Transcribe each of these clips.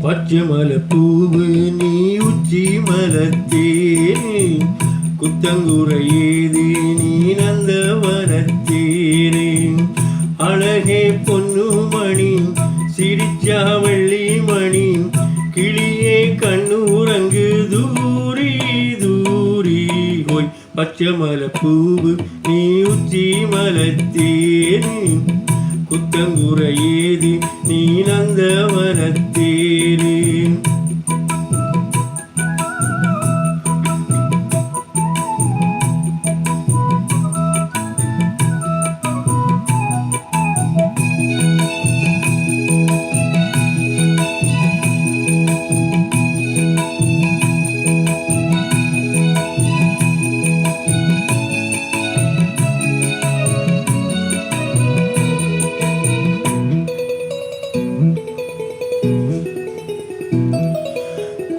பச்சை மலைப்பூவு நீ உச்சி மலத்தேனே குத்தங்குறையேது நீ நந்தவனத்தேனே அழகே பொன்னுமணி சிரிச்சா வெள்ளி மணி கிளியே கண்ணூரங்கு தூரி தூரி ஹோய் பச்சை மலைப்பூவு நீ உச்சி மலத்தேனே குத்தங்குறையேது நீ நந்தவனத்தேனே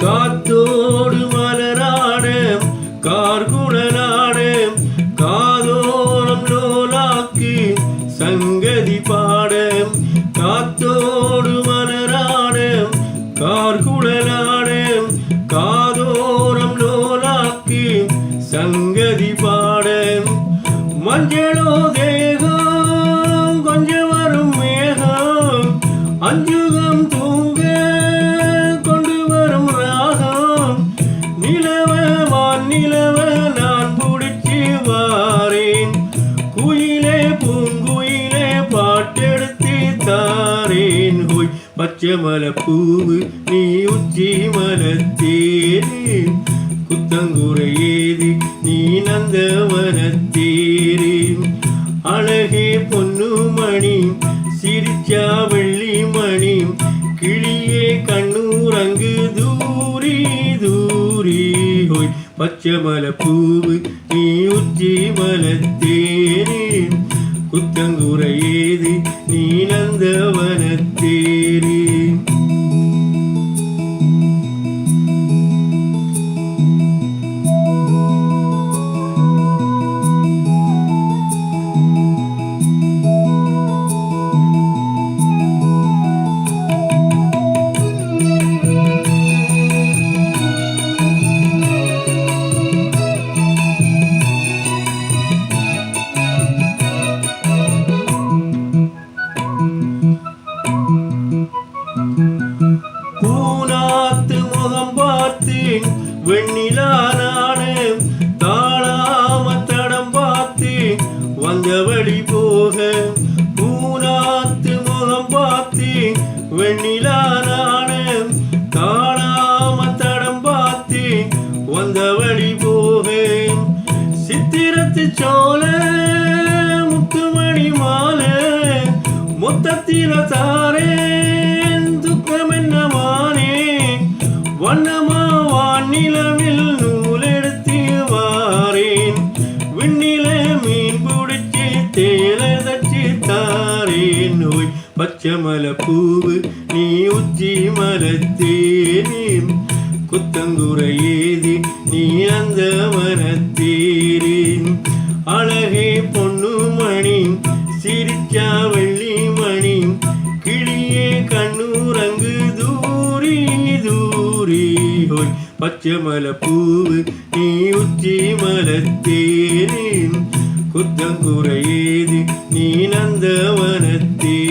காத்தோடு மலராட கார்குழலாட காதோரம் லோலாக்கு சங்கதி பாட காத்தோடு மலராட கார்குழலாட காதோரம் லோலாக்கு சங்கதி பாட மஞ்சளோ தேகம் கொஞ்சம் வரும் மேகம் அஞ்சுகம் தூங்க நிலவ நான் பிடிச்சி வாரேன் குயிலே பூங்குயிலே பாட்டெடுத்து தாரேன் ஹோய் பச்சை மலைப்பூவு நீ உச்சி மலத்தேனே குத்தங்குறையேது நீ நந்தவனத்தேனே அழகே பொன்னுமணி சிரிச்சா வெள்ளி மணி கிளியே கண்ணூரங்கு தூரி தூரி ஹோய் பச்சை மலைப்பூவு நீ உச்சி மலத்தேனே குத்தங்குறையேது நீ நந்தவனத்தேனே பூநாத்து முகம் பார்த்து வெண்ணிலா நாடு தாழாம தடம் பார்த்து வந்த வழி போக பூநாத்து முகம் பார்த்து வெண்ணிலா நாடு தாழாம தடம் பார்த்து வந்த வழி போக சித்திரத்து சோல முத்துமணி மாலை மொத்தத்தில தாரே வண்ணமா வானிலவில் நூலெடுத்து வாரேன் விண்ணில மீன் பிடிச்சி தேல தச்சு தாரேன் நோய் பச்சை மலைப்பூவு நீ உச்சி மலத்தேனே குத்தங்குறையேது நீ நந்தவனத்தேனே அழகே பொன்னுமணி சிரிச்சா வெள்ளி மணி கிளியே கண்ணூரங்கு தூரி தூரி ஹோய் பச்சை மலைப்பூவு நீ உச்சி மலத்தேனே குத்தங்குறையேது நீ நந்தவனத்தேனே